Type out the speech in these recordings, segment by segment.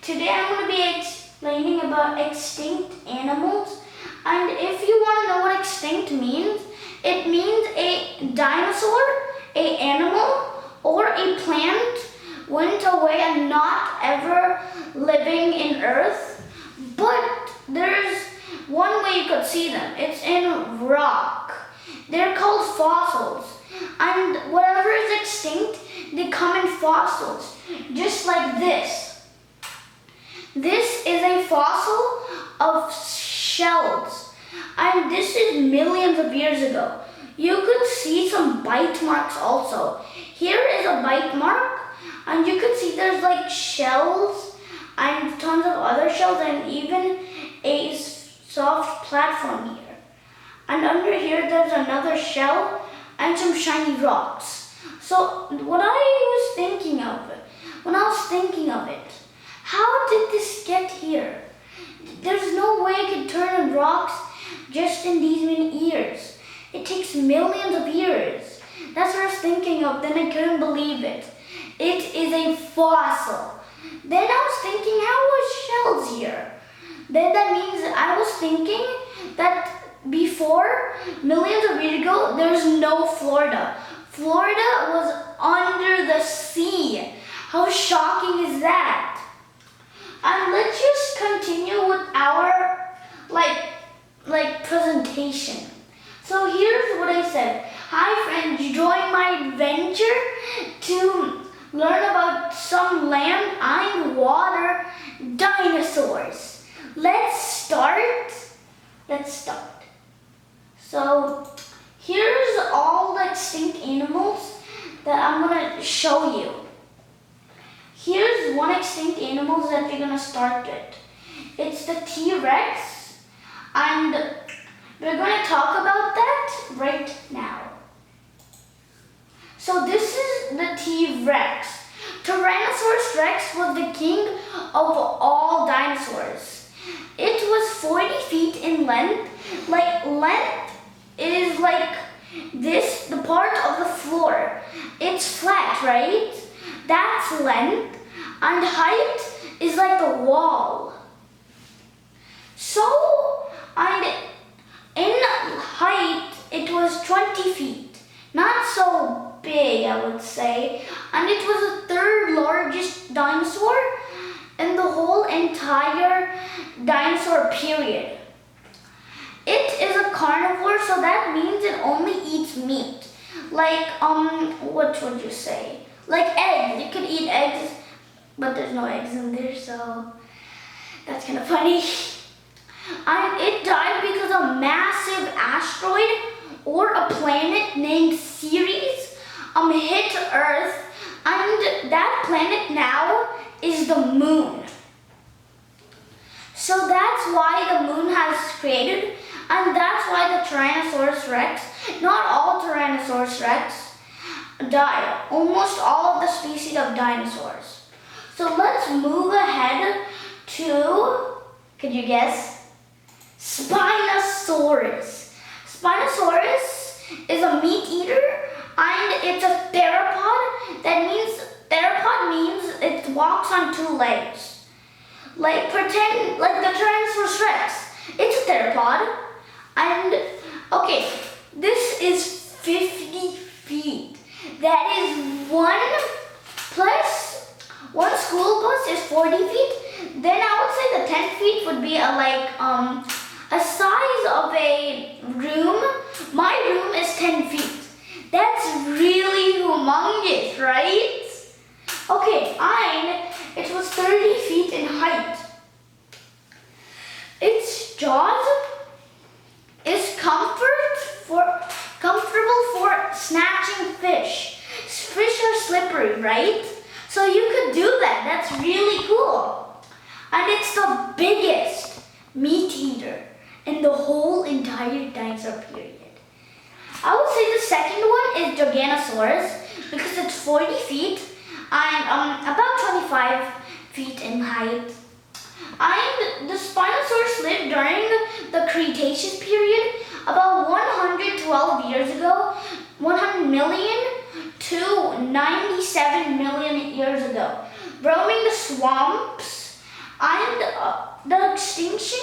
Today I'm going to be explaining about extinct animals. And if you want to know what extinct means, it means a dinosaur, a animal, or a plant went away and not ever living in Earth. But there's one way you could see them. It's in rock. They're called fossils. And whatever is extinct, they come in fossils, just like this. This is a fossil of shells, and this is millions of years ago. You could see some bite marks also. Here is a bite mark, and you could see there's like shells and tons of other shells and even a soft platform here. And under here there's another shell and some shiny rocks. So what I was thinking of it, when I was thinking of it, how did this get here? There's no way it could turn in rocks just in these many years. It takes millions of years. That's what I was thinking of, then I couldn't believe it. It is a fossil. Then I was thinking, how was shells here? Then that means I was thinking that before, millions of years ago, there was no Florida. Florida was under the sea. How shocking is that? And let's just continue with our presentation. So here's what I said. Hi friends, join my adventure to learn about some land and water dinosaurs. Let's start. So here's all the extinct animals that I'm going to show you. Here's one extinct animal that we're going to start with. It's the T-Rex, and we're going to talk about that right now. So this is the T-Rex. Tyrannosaurus Rex was the king of all dinosaurs. It was 40 feet in length. Length is like this, the part of the floor. It's flat, right? That's length. And height is like the wall. So, and in height, it was 20 feet. Not so big, I would say. And it was the third largest dinosaur in the whole entire dinosaur period. It is a carnivore, so that means it only eats meat. What would you say? Like eggs. It could eat eggs, but there's no eggs in there, so that's kind of funny. And it died because a massive asteroid or a planet named Ceres hit Earth, and that planet now is the moon. So that's why the moon has created, and that's why the Tyrannosaurus Rex, not all Tyrannosaurus Rex, died. Almost all of the species of dinosaurs. So let's move ahead to, could you guess? Spinosaurus. Spinosaurus is a meat eater and it's a theropod. Theropod means it walks on two legs. Pretend like the Tyrannosaurus Rex. It's a theropod. And okay, this is 50 feet. That is one school bus is 40 feet. Then I would say the 10 feet would be a size of a room. My room is 10 feet. That's really humongous, right? Okay, and it was 30 feet in height. Its jaws is comfortable for snatching fish. Fish are slippery, right? So you could do that. That's really cool. And it's the biggest meat eater in the whole entire dinosaur period. I would say the second one is Giganosaurus because it's 40 feet and about 25 feet in height. And the Spinosaurus lived during the Cretaceous period, about 112 years ago, 100 million to 97 million years ago, roaming the swamps And the extinction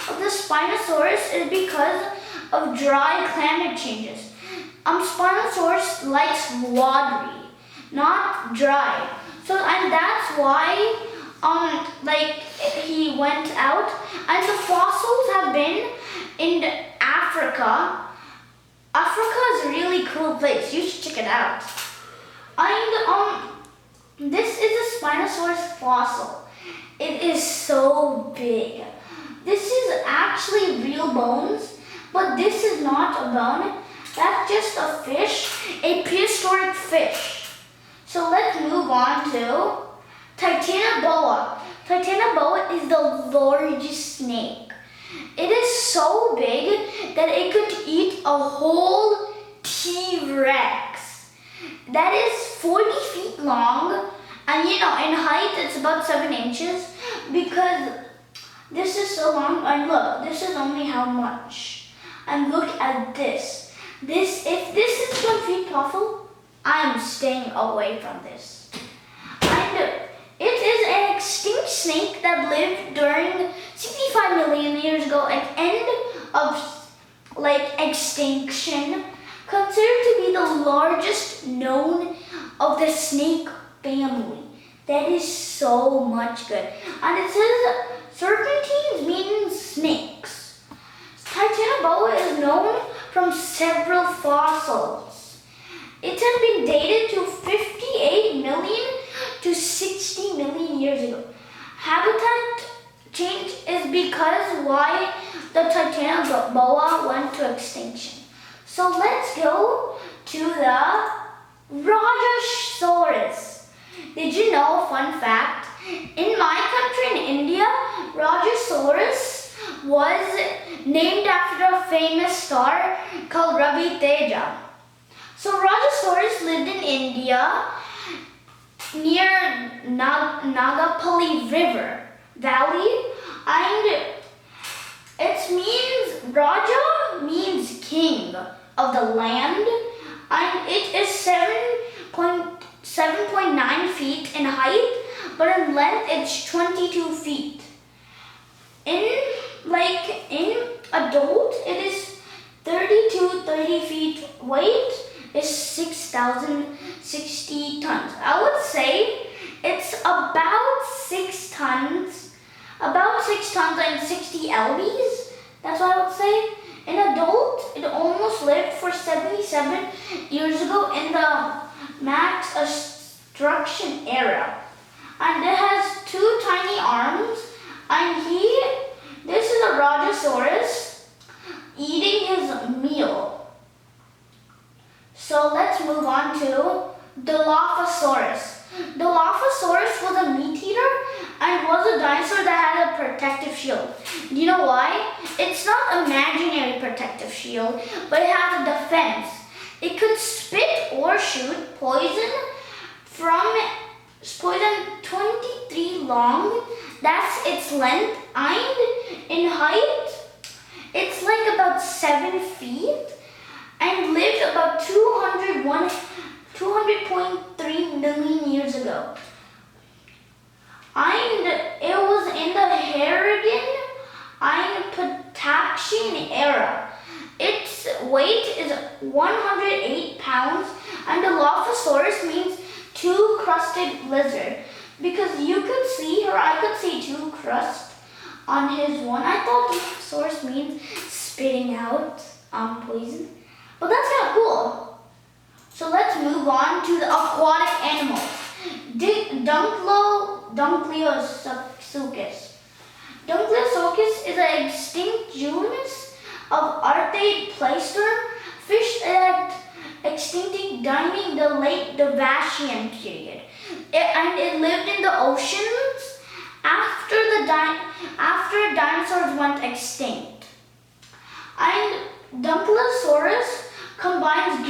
of the Spinosaurus is because of dry climate changes. Spinosaurus likes watery, not dry. So, and that's why he went out. And the fossils have been in Africa. Africa is a really cool place. You should check it out. And this is a Spinosaurus fossil. It is so big. This is actually real bones, but this is not a bone. That's just a fish, a prehistoric fish. So let's move on to Titanaboa. Titanaboa is the largest snake. It is so big that it could eat a whole T-Rex. That is 40 feet long, and in height it's about 7 inches, because this is so long. And look, this is only how much. And look at this. If this is 1 feet tall, I'm staying away from this. And it is an extinct snake that lived during 65 million years ago, an end of extinction, considered to be the largest known of the snake family. That is so much good. And it says serpentines means snakes. Titanaboa is known from several fossils. It has been dated to 58 million to 60 million years ago. Habitat change is because why the Titanaboa went to extinction. So let's go to the Rajasaurus. Did you know, fun fact, in my country, in India, Rajasaurus was named after a famous star called Ravi Teja. So Rajasaurus lived in India near Nagapalli River Valley, and it means, Raja means king of the land, and it is 7.9 feet in height, but in length it's 22 feet. In adult, it is 30 to 30 feet. Weight is 6,060 tons. I would say it's about 6 tons, and 60 lbs. That's what I would say. In adult, it almost lived for 77 years ago in the max extinction era. And it has 2 tiny arms, and this is a Rajasaurus eating his meal. So let's move on to Dilophosaurus. Dilophosaurus was a meat eater and was a dinosaur that had a protective shield. Do you know why? It's not imaginary protective shield, but it has a defense. It could spit or shoot poison from 23 long. That's its length, and in height, it's about 7 feet, and lived about 200.3 million years ago. And it was in the Haragan and Pataxian era. Its weight is 108 pounds, and Dilophosaurus means 2-crusted lizard, because you could see, or I could see 2 crusts on his one. I thought Dilophosaurus means spitting out poison, but that's kind of cool. So let's move on to the aquatic animals. Dunkleoteus. Dunkleoteus is an extinct genus of Archaeopteryx fish that extincted during the late Devonian period. It lived in the oceans after dinosaurs went extinct. And Dunkleosaurus combines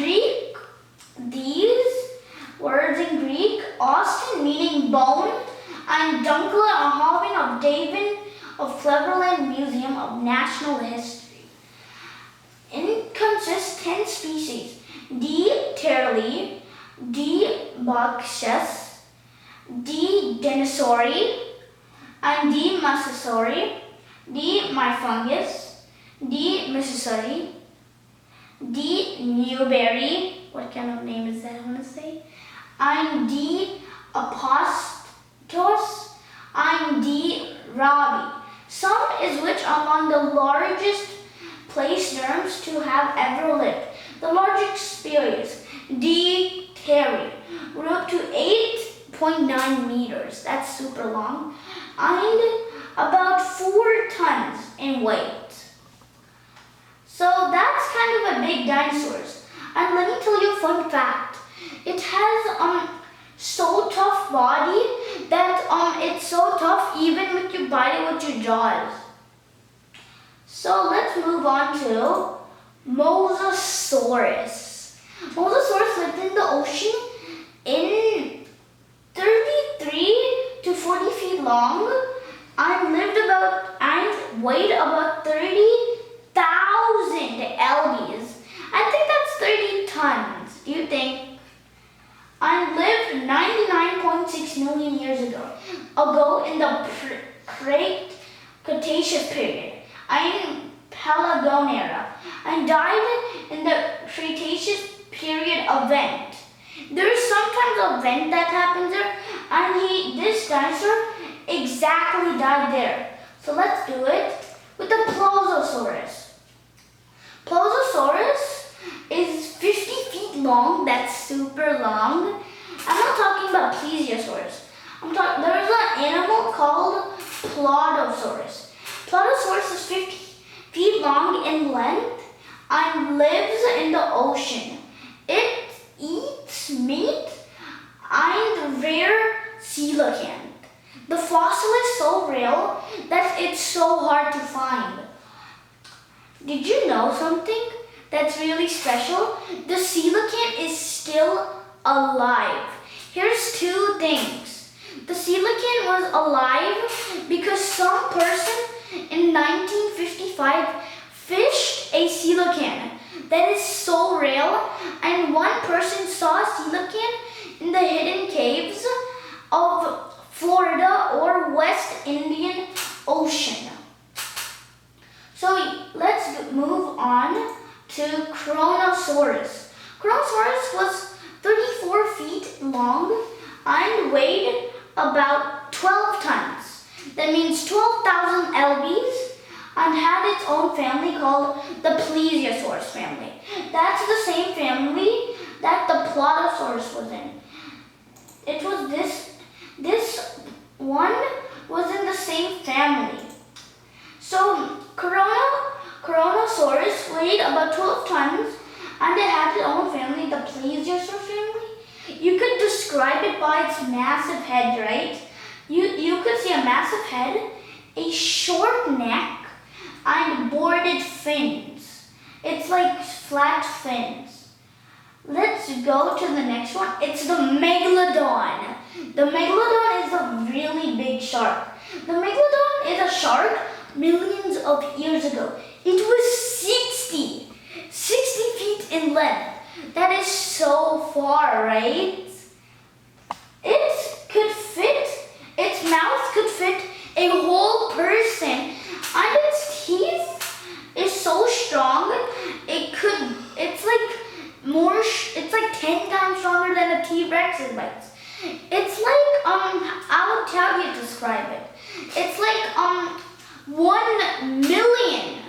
these words in Greek, Austin meaning bone, and Dunkle, a hobby of David of Cleveland Museum of Natural History. It consists 10 species: D. terli, D. boxus, D. denisori, and D. Mosasaurus, D. Myfungus, D. Mesosauri, D. Newberry. What kind of name is that, I want to say? And D. Apostos, and D. Ravi. Some is which among the largest placenerms to have ever lived. The largest species, D. Terry, grew up to 8.9 meters. That's super long. And about 4 tons in weight. So that's kind of a big dinosaur. And let me tell you a fun fact. It has so tough body that it's so tough even when you bite it with your jaws. So let's move on to Mosasaurus. Mosasaurus lived in the ocean in 33 to 40 feet long and weighed about 30,000 lbs. I think that's 30 tons. Do you think? And lived 99.6 million years ago in the Cretaceous period and Paleogene era, and died in the Cretaceous period event. There is sometimes an event that happens there, and this dinosaur exactly died there. So let's do it with the Pilosaurus. Pilosaurus is 50 feet long. That's super long. I'm not talking about Plesiosaurus. There's an animal called Pilosaurus. Pilosaurus is 50 feet long in length and lives in the ocean. It eats meat and rare coelacanth. The fossil is so rare that it's so hard to find. Did you know something that's really special? The coelacanth is still alive. Here's 2 things. The coelacanth was alive because some person in 1955 fished a coelacanth that is so rare, and one person saw a coelacanth in the hidden caves of Florida or West Indian Ocean. So let's move on to Kronosaurus. Kronosaurus was 34 feet long and weighed about 12 tons. That means 12,000 lbs, and had its own family called the Pilosaurus family. That's the same family that the Pilosaurus was in. It was this one was in the same family. So Kronosaurus weighed about 12 tons, and it had its own family, the Pilosaurus family. You could describe it by its massive head, right? You could see a massive head, a short neck, and boarded fins. It's like flat fins. Let's go to the next one. It's the Megalodon. The Megalodon is a really big shark. The Megalodon is a shark millions of years ago. It was 60 feet in length. That is so far, right? Its mouth could fit a whole person, and its teeth is so strong, it's like 10 times stronger than a T-Rex's bites. It's like, how do you describe it? It's like, 1 million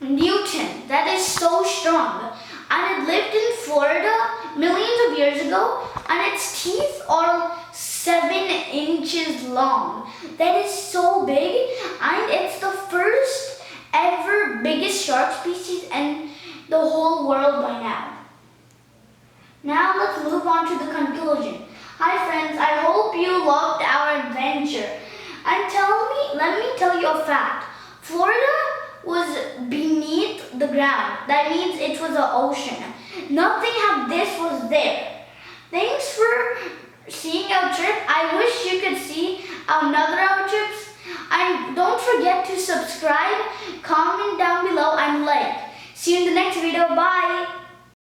Newton. That is so strong. And it lived in Florida millions of years ago, and its teeth are 7 inches long. That is so big, and it's the first ever biggest shark species in the whole world by now. Now let's move on to the conclusion. Hi friends, I hope you loved our adventure. And let me tell you a fact. Florida was beneath the ground. That means it was an ocean. Nothing of this was there. Thanks for seeing our trip. I wish you could see another our trips. And don't forget to subscribe, comment down below, and like. See you in the next video. Bye.